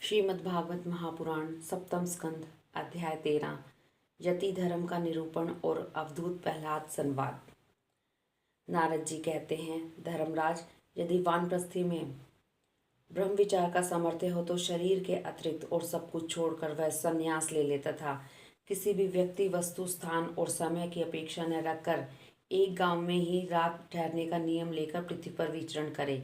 श्रीमद्भागवत महापुराण सप्तम स्कंद अध्याय 13 यति धर्म का निरूपण और अवधूत प्रहलाद संवाद। नारद जी कहते हैं, धर्मराज, यदि वानप्रस्थी में ब्रह्म विचार का सामर्थ्य हो तो शरीर के अतिरिक्त और सब कुछ छोड़कर वह संन्यास ले ले तथा किसी भी व्यक्ति, वस्तु, स्थान और समय की अपेक्षा न रखकर एक गांव में ही रात ठहरने का नियम लेकर पृथ्वी पर विचरण करे।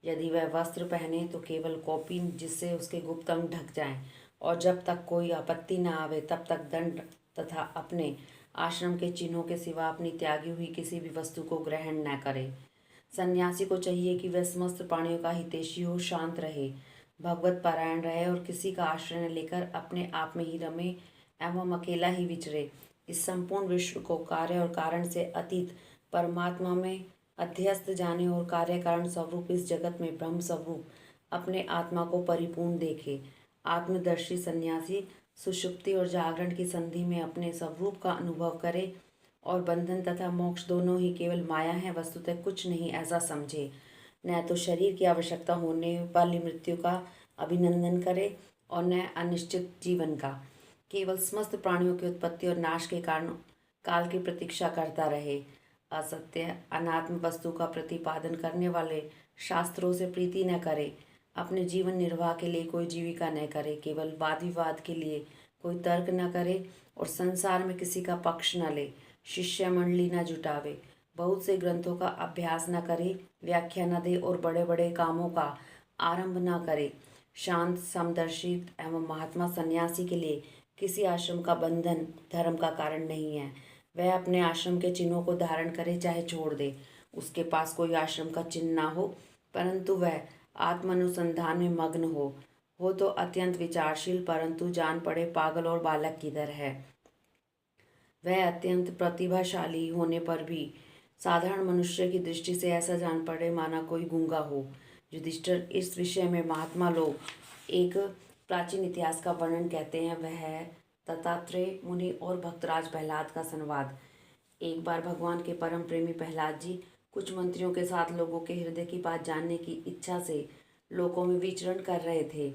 यदि वह वस्त्र पहने तो केवल कौपीन, जिससे उसके गुप्त अंग ढक जाएं, और जब तक कोई आपत्ति न आवे तब तक दंड तथा अपने आश्रम के चिन्हों के सिवा अपनी त्यागी हुई किसी भी वस्तु को ग्रहण न करे। सन्यासी को चाहिए कि वह समस्त प्राणियों का हितैषी हो, शांत रहे, भगवत पारायण रहे और किसी का आश्रय न लेकर अपने आप में ही रमे एवं अकेला ही विचरे। इस संपूर्ण विश्व को कार्य और कारण से अतीत परमात्मा में अध्यस्त जाने और कार्य कारण स्वरूप इस जगत में ब्रह्म स्वरूप अपने आत्मा को परिपूर्ण देखे। आत्मदर्शी सन्यासी सुषुप्ति और जागरण की संधि में अपने स्वरूप का अनुभव करे और बंधन तथा मोक्ष दोनों ही केवल माया है, वस्तुतः कुछ नहीं, ऐसा समझे। न तो शरीर की आवश्यकता होने वाली मृत्यु का अभिनंदन करे और न अनिश्चित जीवन का। केवल समस्त प्राणियों की उत्पत्ति और नाश के कारण काल की प्रतीक्षा करता रहे। असत्य अनात्म वस्तु का प्रतिपादन करने वाले शास्त्रों से प्रीति न करे। अपने जीवन निर्वाह के लिए कोई जीविका न करे। केवल वाद विवाद के लिए कोई तर्क न करे और संसार में किसी का पक्ष न ले। शिष्य मंडली न जुटावे। बहुत से ग्रंथों का अभ्यास न करे, व्याख्या न दे और बड़े बड़े कामों का आरंभ न करे। शांत, समदर्शी एवं महात्मा सन्यासी के लिए किसी आश्रम का बंधन धर्म का कारण नहीं है। वह अपने आश्रम के चिन्हों को धारण करे चाहे छोड़ दे। उसके पास कोई आश्रम का चिन्ह ना हो, परंतु वह आत्मानुसंधान में मग्न हो तो अत्यंत विचारशील, परंतु जान पड़े पागल और बालक की तरह है। वह अत्यंत प्रतिभाशाली होने पर भी साधारण मनुष्य की दृष्टि से ऐसा जान पड़े माना कोई गूंगा हो। युधिष्ठिर, इस विषय में महात्मा लोग एक प्राचीन इतिहास का वर्णन कहते हैं। वह है दत्तात्रेय मुनि और भक्तराज प्रहलाद का संवाद। एक बार भगवान के परम प्रेमी प्रहलाद जी कुछ मंत्रियों के साथ लोगों के हृदय की बात जानने की इच्छा से लोकों में विचरण कर रहे थे।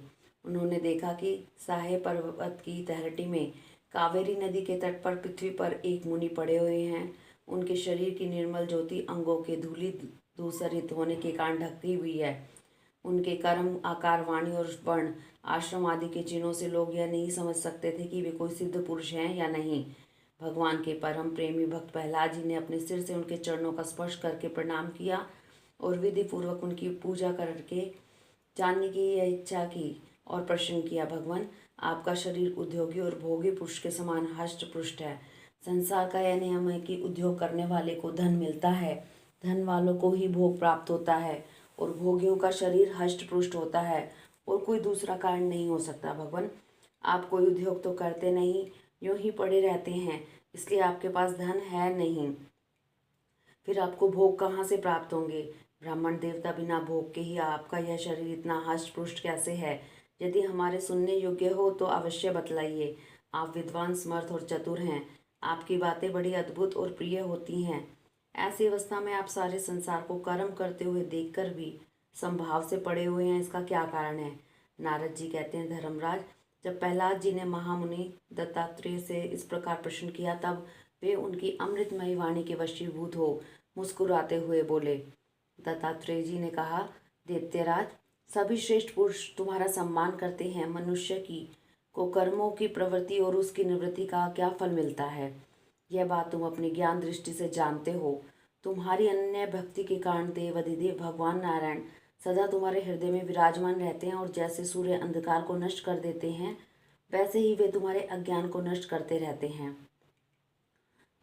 उन्होंने देखा कि साहे पर्वत की तलहटी में कावेरी नदी के तट पर पृथ्वी पर एक मुनि पड़े हुए हैं। उनके शरीर की निर्मल ज्योति अंगों के धूलि धूसरित होने के कारण ढकती हुई है। उनके कर्म, आकार, वाणी और वर्ण, आश्रम आदि के चिन्हों से लोग यह नहीं समझ सकते थे कि वे कोई सिद्ध पुरुष हैं या नहीं। भगवान के परम प्रेमी भक्त प्रहलाद जी ने अपने सिर से उनके चरणों का स्पर्श करके प्रणाम किया और विधि पूर्वक उनकी पूजा करके जानने की यह इच्छा की और प्रश्न किया, भगवान, आपका शरीर उद्योगी और भोगी पुरुष के समान हष्ट पुष्ट है। संसार का यह नियम है कि उद्योग करने वाले को धन मिलता है, धन वालों को ही भोग प्राप्त होता है और भोगियों का शरीर हष्ट पुष्ट होता है और कोई दूसरा कारण नहीं हो सकता। भगवान, आप कोई उद्योग तो करते नहीं, यूं ही पड़े रहते हैं, इसलिए आपके पास धन है नहीं, फिर आपको भोग कहाँ से प्राप्त होंगे? ब्राह्मण देवता बिना भोग के ही आपका यह शरीर इतना हष्ट पुष्ट कैसे है? यदि हमारे सुनने योग्य हो तो अवश्य बतलाइए। आप विद्वान, समर्थ और चतुर हैं, आपकी बातें बड़ी अद्भुत और प्रिय होती हैं। ऐसी अवस्था में आप सारे संसार को कर्म करते हुए देखकर भी संभाव से पड़े हुए हैं, इसका क्या कारण है? नारद जी कहते हैं, धर्मराज, जब प्रहलाद जी ने महामुनि दत्तात्रेय से इस प्रकार प्रश्न किया तब वे उनकी अमृतमयी वाणी के वशीभूत हो मुस्कुराते हुए बोले। दत्तात्रेय जी ने कहा, दैत्यराज, सभी श्रेष्ठ पुरुष तुम्हारा सम्मान करते हैं। मनुष्य की को कर्मों की प्रवृत्ति और उसकी निवृत्ति का क्या फल मिलता है, यह बात तुम अपनी ज्ञान दृष्टि से जानते हो। तुम्हारी अन्य भक्ति के कारण देवाधिदेव भगवान नारायण सदा तुम्हारे हृदय में विराजमान रहते हैं और जैसे सूर्य अंधकार को नष्ट कर देते हैं वैसे ही वे तुम्हारे अज्ञान को नष्ट करते रहते हैं।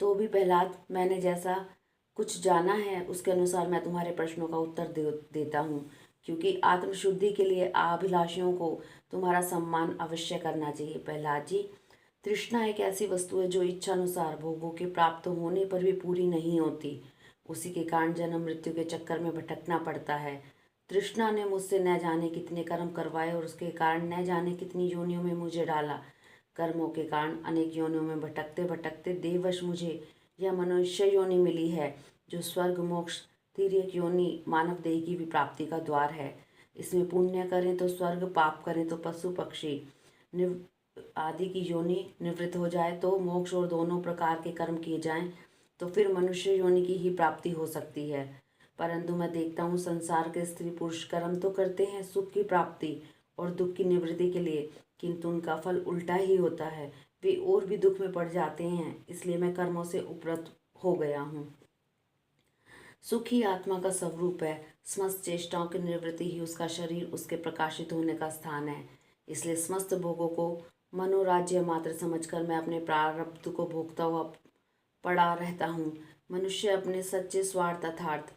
तो भी प्रहलाद, मैंने जैसा कुछ जाना है उसके अनुसार मैं तुम्हारे प्रश्नों का उत्तर देता हूँ, क्योंकि आत्मशुद्धि के लिए अभिलाषियों को तुम्हारा सम्मान अवश्य करना चाहिए। प्रहलाद जी, तृष्णा एक ऐसी वस्तु है जो इच्छानुसार भोगों के प्राप्त होने पर भी पूरी नहीं होती। उसी के कारण जन्म मृत्यु के चक्कर में भटकना पड़ता है। तृष्णा ने मुझसे न जाने कितने कर्म करवाए और उसके कारण न जाने कितनी योनियों में मुझे डाला। कर्मों के कारण अनेक योनियों में भटकते भटकते देववश मुझे यह मनुष्य योनि मिली है, जो स्वर्ग, मोक्ष, तिर्यक योनि, मानव देह की भी प्राप्ति का द्वार है। इसमें पुण्य करें तो स्वर्ग, पाप करें तो पशु पक्षी आदि की योनि निवृत्त हो जाए तो मोक्ष, और दोनों प्रकार के कर्म किए जाएं तो फिर मनुष्य योनि की ही प्राप्ति हो सकती है। परंतु मैं देखता हूँ संसार के स्त्री पुरुष कर्म तो करते हैं सुख की प्राप्ति और दुख की निवृत्ति के लिए, किंतु उनका फल उल्टा ही होता है, वे और भी दुख में पड़ जाते हैं। इसलिए मैं कर्मों से उपरत हो गया हूँ। सुख ही आत्मा का स्वरूप है। समस्त चेष्टाओं की निवृत्ति ही उसका शरीर, उसके प्रकाशित होने का स्थान है। इसलिए समस्त भोगों को मनोराज्य मात्र समझकर मैं अपने प्रारब्ध को भोगता हुआ पड़ा रहता हूँ। मनुष्य अपने सच्चे स्वार्थ अर्थात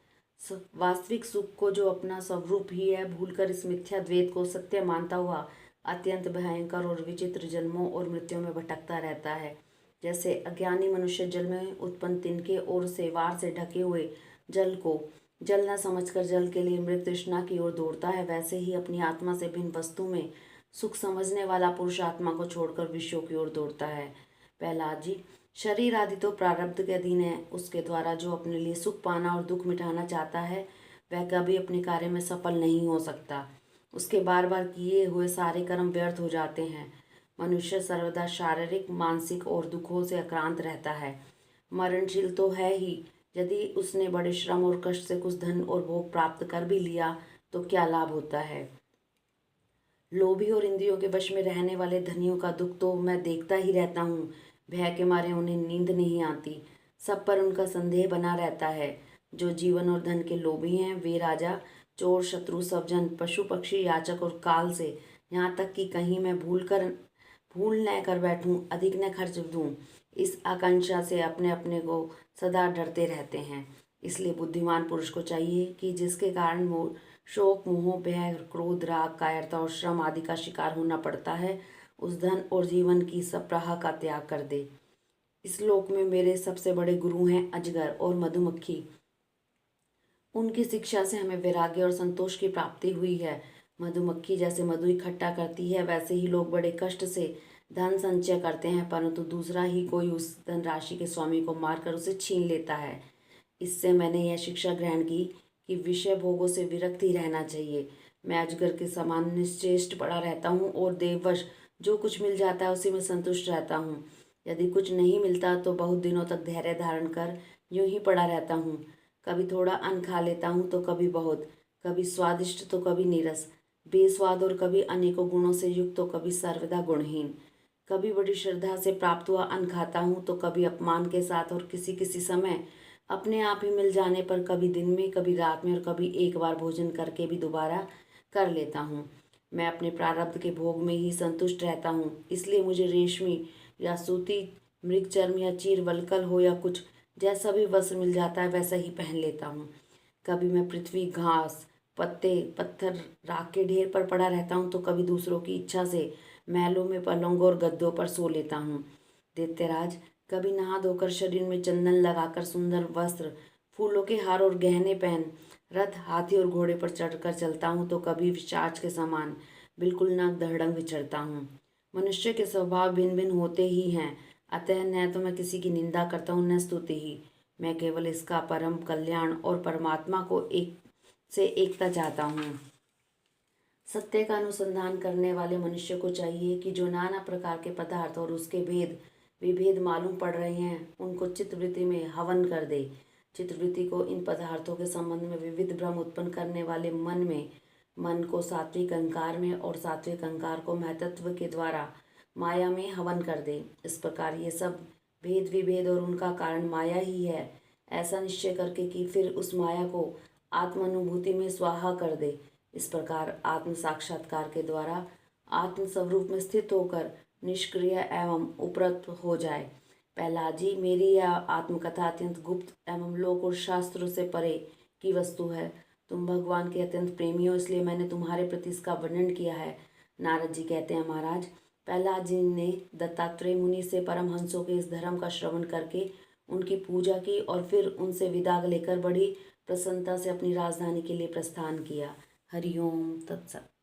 वास्तविक सुख को, जो अपना स्वरूप ही है, भूलकर इस मिथ्या द्वैत को सत्य मानता हुआ अत्यंत भयंकर और विचित्र जन्मों और मृत्युओं में भटकता रहता है। जैसे अज्ञानी मनुष्य जल में उत्पन्न तिनके और सेवार से ढके हुए जल को जल न समझकर जल के लिए मृत तृष्णा की ओर दौड़ता है, वैसे ही अपनी आत्मा से भिन्न वस्तु में सुख समझने वाला पुरुष आत्मा को छोड़कर विषयों की ओर दौड़ता है। प्रहलाद जी, शरीर आदि तो प्रारब्ध के अधीन है। उसके द्वारा जो अपने लिए सुख पाना और दुख मिटाना चाहता है, वह कभी अपने कार्य में सफल नहीं हो सकता। उसके बार बार किए हुए सारे कर्म व्यर्थ हो जाते हैं। मनुष्य सर्वदा शारीरिक, मानसिक और दुखों से आक्रांत रहता है। मरणशील तो है ही। यदि उसने बड़े श्रम और कष्ट से कुछ धन और भोग प्राप्त कर भी लिया तो क्या लाभ होता है। लोभी और इंद्रियों के वश में रहने वाले धनियों का दुख तो मैं देखता ही रहता हूँ। भय के मारे उन्हें नींद नहीं आती। सब पर उनका संदेह बना रहता है। जो जीवन और धन के लोभी हैं, वे राजा, चोर, शत्रु, सब जन, पशु पक्षी, याचक और काल से, यहाँ तक कि कहीं मैं भूल न कर बैठूं, अधिक न खर्च दूं, इस आकांक्षा से अपने अपने को सदा डरते रहते हैं। इसलिए बुद्धिमान पुरुष को चाहिए कि जिसके कारण शोक, मोह, भय, क्रोध, राग, कायरता और श्रम आदि का शिकार होना पड़ता है, उस धन और जीवन की सब प्राह का त्याग कर दे। इस लोक में मेरे सबसे बड़े गुरु हैं अजगर और मधुमक्खी। उनकी शिक्षा से हमें वैराग्य और संतोष की प्राप्ति हुई है। मधुमक्खी जैसे मधु इकट्ठा करती है, वैसे ही लोग बड़े कष्ट से धन संचय करते हैं, परंतु दूसरा ही कोई उस धनराशि के स्वामी को मारकर उसे छीन लेता है। इससे मैंने यह शिक्षा ग्रहण की कि विषय भोगों से विरक्त ही रहना चाहिए। मैं अजगर के समान निश्चेष्ट पड़ा रहता हूँ और देववश जो कुछ मिल जाता है उसी में संतुष्ट रहता हूँ। यदि कुछ नहीं मिलता तो बहुत दिनों तक धैर्य धारण कर यूं ही पड़ा रहता हूँ। कभी थोड़ा अन्न खा लेता हूँ तो कभी बहुत, कभी स्वादिष्ट तो कभी नीरस, बेस्वाद और कभी अनेकों गुणों से युक्त तो कभी सर्वदा गुणहीन। कभी बड़ी श्रद्धा से प्राप्त हुआ अन्न खाता हूँ तो कभी अपमान के साथ, और किसी किसी समय अपने आप ही मिल जाने पर, कभी दिन में, कभी रात में, और कभी एक बार भोजन करके भी दोबारा कर लेता हूँ। मैं अपने प्रारब्ध के भोग में ही संतुष्ट रहता हूँ। इसलिए मुझे रेशमी या सूती मृगचर्म या चीर वल्कल हो या कुछ जैसा भी वस्त्र मिल जाता है वैसा ही पहन लेता हूँ। कभी मैं पृथ्वी, घास, पत्ते, पत्थर, राख के ढेर पर पड़ा रहता हूँ तो कभी दूसरों की इच्छा से महलों में पलंगों और गद्दों पर सो लेता हूँ। दैत्यराज, कभी नहा धोकर शरीर में चंदन लगाकर सुंदर वस्त्र, फूलों के हार और गहने पहन रथ, हाथी और घोड़े पर चढ़कर चलता हूँ तो कभी पिशाच के समान बिल्कुल नाक दहड़ंग विचरता हूँ। मनुष्य के स्वभाव भिन्न भिन्न होते ही हैं, अतः न तो मैं किसी की निंदा करता हूँ न स्तुति ही। मैं केवल इसका परम कल्याण और परमात्मा को एक से एकता चाहता हूँ। सत्य का अनुसंधान करने वाले मनुष्य को चाहिए कि जो नाना प्रकार के पदार्थ और उसके भेद विभेद मालूम पड़ रहे हैं, उनको चित्तवृत्ति में हवन कर दे। चित्तवृत्ति को इन पदार्थों के संबंध में विविध भ्रम उत्पन्न करने वाले मन को सात्विक अहंकार में, और सात्विक अहंकार को महतत्व के द्वारा माया में हवन कर दे। इस प्रकार ये सब भेद विभेद और उनका कारण माया ही है, ऐसा निश्चय करके कि फिर उस माया को आत्मानुभूति में स्वाहा कर दे। इस प्रकार आत्म साक्षात्कार के द्वारा आत्म स्वरूप में स्थित होकर निष्क्रिय एवं उपरत हो जाए। प्रहलाद जी, मेरी यह आत्मकथा अत्यंत गुप्त एवं लोक और शास्त्रों से परे की वस्तु है। तुम भगवान के अत्यंत प्रेमी हो, इसलिए मैंने तुम्हारे प्रति इसका वर्णन किया है। नारद जी कहते हैं, महाराज, प्रहलाद जी ने दत्तात्रेय मुनि से परमहंसों के इस धर्म का श्रवण करके उनकी पूजा की और फिर उनसे विदा लेकर बड़ी प्रसन्नता से अपनी राजधानी के लिए प्रस्थान किया। हरिओम तत्सत।